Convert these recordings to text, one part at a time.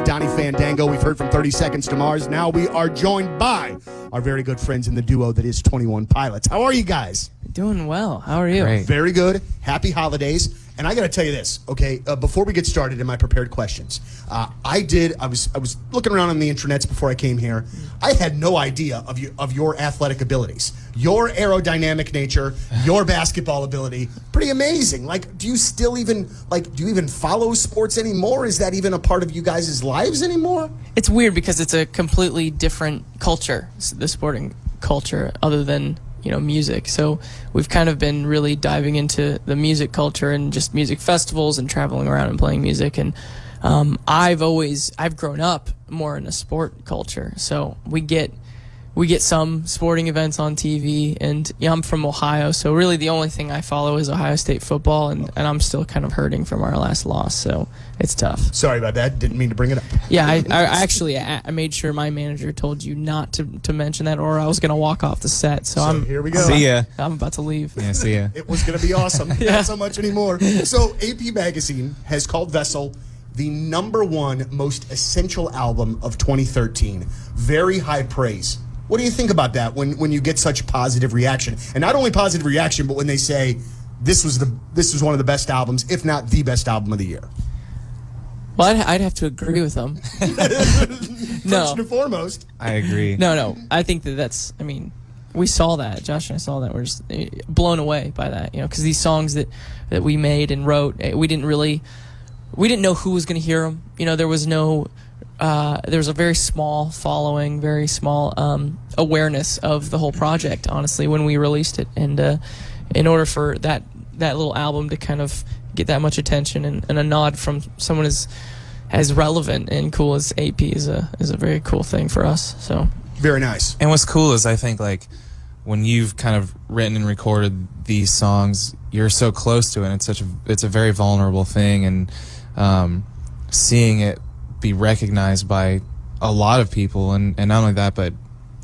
Donny Fandango. We've heard from 30 Seconds to Mars. Now we are joined by our very good friends in the duo that is 21 Pilots. How are you guys? Doing well. How are you? Great. Very good. Happy holidays. And I got to tell you this, okay? Before we get started in my prepared questions, I was looking around on the intranets before I came here. I had no idea of your athletic abilities, your aerodynamic nature, your basketball ability. Pretty amazing. Like, do you still even follow sports anymore? Is that even a part of you guys' lives anymore? It's weird because it's a completely different culture, the sporting culture, other than music. So we've kind of been really diving into the music culture and just music festivals and traveling around and playing music. And I've grown up more in a sport culture. So we get some sporting events on TV, and I'm from Ohio, so really the only thing I follow is Ohio State football, and I'm still kind of hurting from our last loss, so it's tough. Sorry about that. Didn't mean to bring it up. Yeah, I made sure my manager told you not to mention that, or I was going to walk off the set. So here we go. See ya. I'm about to leave. Yeah, see ya. It was going to be awesome. Yeah. Not so much anymore. So AP Magazine has called Vessel the #1 most essential album of 2013. Very high praise. What do you think about that when you get such positive reaction? And not only positive reaction, but when they say this was one of the best albums, if not the best album of the year. Well, I'd have to agree with them. No. First and foremost. I agree. No. I think that's. I mean, we saw that. Josh and I saw that. We're just blown away by that. Because these songs that we made and wrote, we didn't know who was going to hear them. There was no. There was a very small following, very small awareness of the whole project, honestly, when we released it. And in order for that little album to kind of get that much attention and a nod from someone as relevant and cool as AP is a very cool thing for us. So very nice. And what's cool is I think like when you've kind of written and recorded these songs, you're so close to it. And it's a very vulnerable thing, and seeing it be recognized by a lot of people, and not only that, but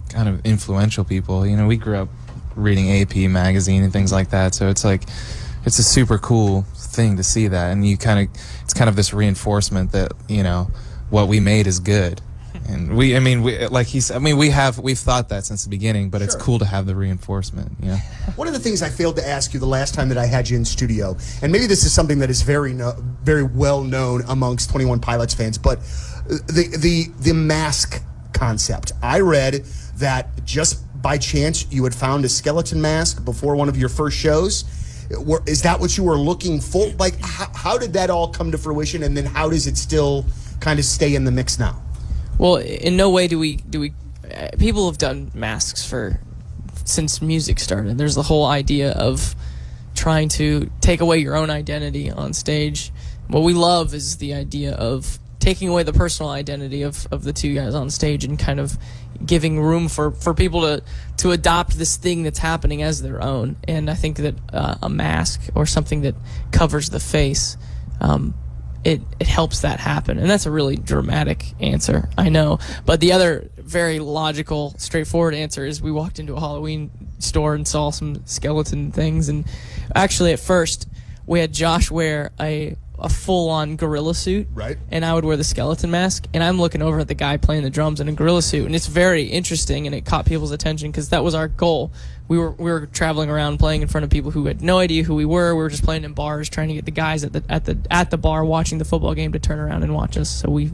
kind of influential people. We grew up reading AP Magazine and things like that, so it's a super cool thing to see that, and it's kind of this reinforcement that what we made is good. And we've thought that since the beginning, but It's cool to have the reinforcement. One of the things I failed to ask you the last time that I had you in studio, and maybe this is something that is very well known amongst 21 Pilots fans, but the mask concept. I read that just by chance you had found a skeleton mask before one of your first shows. Is that what you were looking for? Like, how did that all come to fruition, and then how does it still kind of stay in the mix now? Well, in no way do we. People have done masks since music started. There's the whole idea of trying to take away your own identity on stage. What we love is the idea of taking away the personal identity of the two guys on stage and kind of giving room for people to adopt this thing that's happening as their own. And I think that a mask or something that covers the face, it helps that happen. And that's a really dramatic answer, I know. But the other very logical, straightforward answer is we walked into a Halloween store and saw some skeleton things. And actually, at first, we had Josh wear a full-on gorilla suit, right? And I would wear the skeleton mask, and I'm looking over at the guy playing the drums in a gorilla suit, and it's very interesting, and it caught people's attention because that was our goal. We were traveling around playing in front of people who had no idea who we were. We were just playing in bars, trying to get the guys at the bar watching the football game to turn around and watch us. So we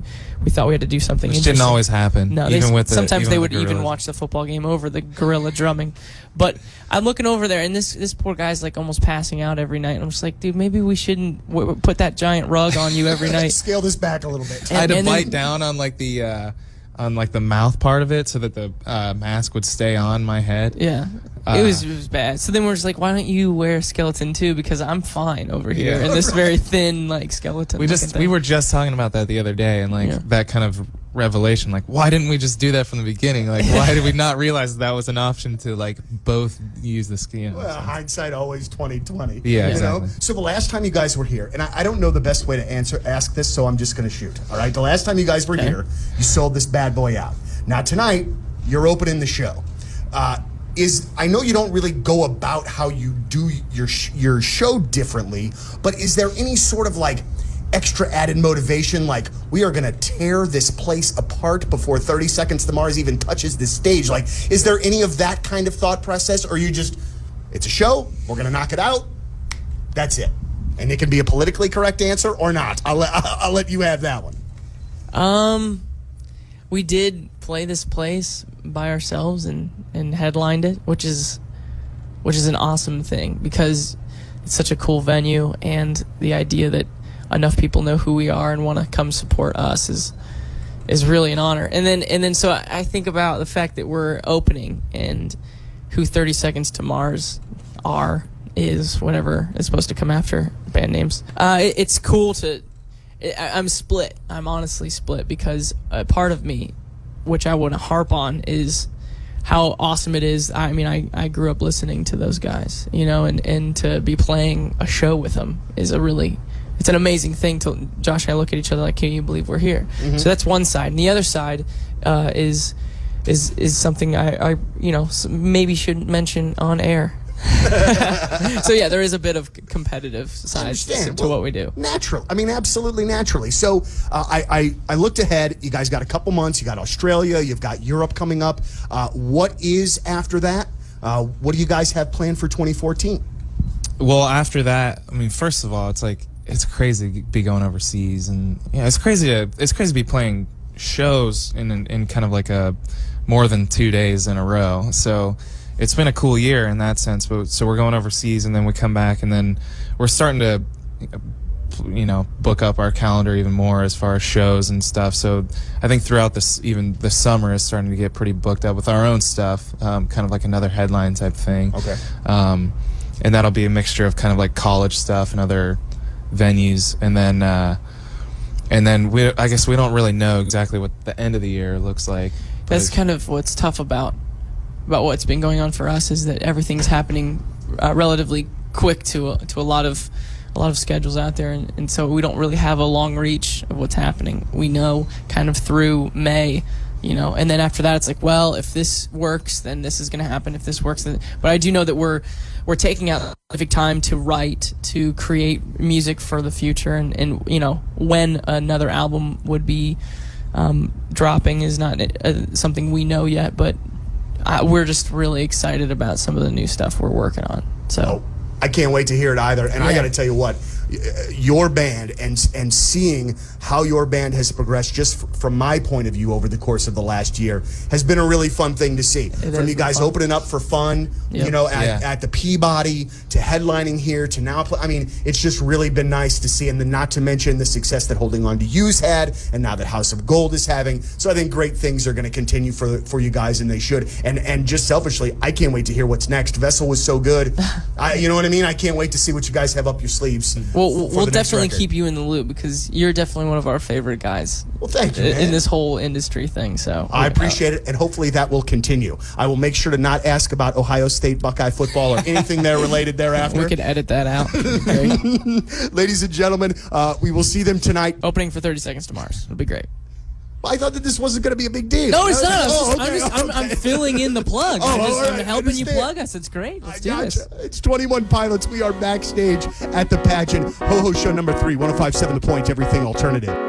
thought we had to do something. Which didn't always happen. No, sometimes they would even watch the football game over the gorilla drumming. But I'm looking over there, and this poor guy's like almost passing out every night. And I'm just like, dude, maybe we shouldn't put that giant rug on you every night. Scale this back a little bit. I had to bite down on the mouth part of it so that the mask would stay on my head. Yeah. It was bad. So then we're just like, why don't you wear a skeleton too? Because I'm fine over here in this very thin skeleton. We were just talking about that the other day, and that kind of revelation, why didn't we just do that from the beginning? Why did we not realize that was an option to both use the skin? Well, hindsight always 20/20. Yeah, exactly. So the last time you guys were here, and I don't know the best way to ask this, so I'm just going to shoot. All right, the last time you guys were here, you sold this bad boy out. Now tonight, you're opening the show. I know you don't really go about how you do your show differently, but is there any sort of extra added motivation, like we are going to tear this place apart before 30 Seconds to Mars even touches the stage? Like, is there any of that kind of thought process, or you just, it's a show, we're going to knock it out, that's it? And it can be a politically correct answer or not. I'll let you have that one. We did play this place by ourselves and headlined it, which is an awesome thing because it's such a cool venue, and the idea that enough people know who we are and want to come support us is really an honor. And then so I think about the fact that we're opening and who 30 Seconds to Mars is whatever is supposed to come after band names. It's cool to. I'm split. I'm honestly split because a part of me, which I want to harp on, is how awesome it is. I mean, I grew up listening to those guys, you know, and to be playing a show with them is it's an amazing thing. Josh and I look at each other like, can you believe we're here? Mm-hmm. So that's one side. And the other side is something I maybe shouldn't mention on air. So yeah, there is a bit of competitive side to what we do. Natural. I mean, absolutely naturally. So I looked ahead. You guys got a couple months. You got Australia. You've got Europe coming up. What is after that? What do you guys have planned for 2014? Well, after that, I mean, first of all, it's crazy to be going overseas, and it's crazy to be playing shows in kind of like a more than 2 days in a row. So it's been a cool year in that sense. But so we're going overseas, and then we come back, and then we're starting to, book up our calendar even more as far as shows and stuff. So I think throughout this, even the summer is starting to get pretty booked up with our own stuff, kind of like another headline type thing. Okay. And that'll be a mixture of kind of like college stuff and other venues, and then I guess we don't really know exactly what the end of the year looks like. That's kind of what's tough about what's been going on for us, is that everything's happening relatively quick to a lot of schedules out there, and so we don't really have a long reach of what's happening. We know kind of through May, and then after that it's like, well, if this works, then this is going to happen. If this works, then. But I do know that we're taking out specific time to write, to create music for the future, and when another album would be dropping is not something we know yet, but we're just really excited about some of the new stuff we're working on. So I can't wait to hear it either. And I got to tell you what, your band and seeing how your band has progressed, just from my point of view over the course of the last year, has been a really fun thing to see. From you guys opening up for fun, at the Peabody, to headlining here, to now I mean, it's just really been nice to see. And then not to mention the success that Holding On to You's had, and now that House of Gold is having. So I think great things are going to continue for you guys, and they should. And just selfishly, I can't wait to hear what's next. Vessel was so good. You know what I mean? I can't wait to see what you guys have up your sleeves. We'll definitely keep you in the loop, because you're definitely one of our favorite guys. Well, thank you, man. In this whole industry thing. So I appreciate it, and hopefully that will continue. I will make sure to not ask about Ohio State Buckeye football or anything there related thereafter. We could edit that out. Great. Ladies and gentlemen, we will see them tonight. Opening for 30 Seconds to Mars. It'll be great. I thought that this wasn't going to be a big deal. No, it's not. I'm filling in the plug. I'm helping you plug us. It's great. Let's do this. It's 21 Pilots. We are backstage at the Pageant. HoHo Show number 3, 105.7 The Point, everything alternative.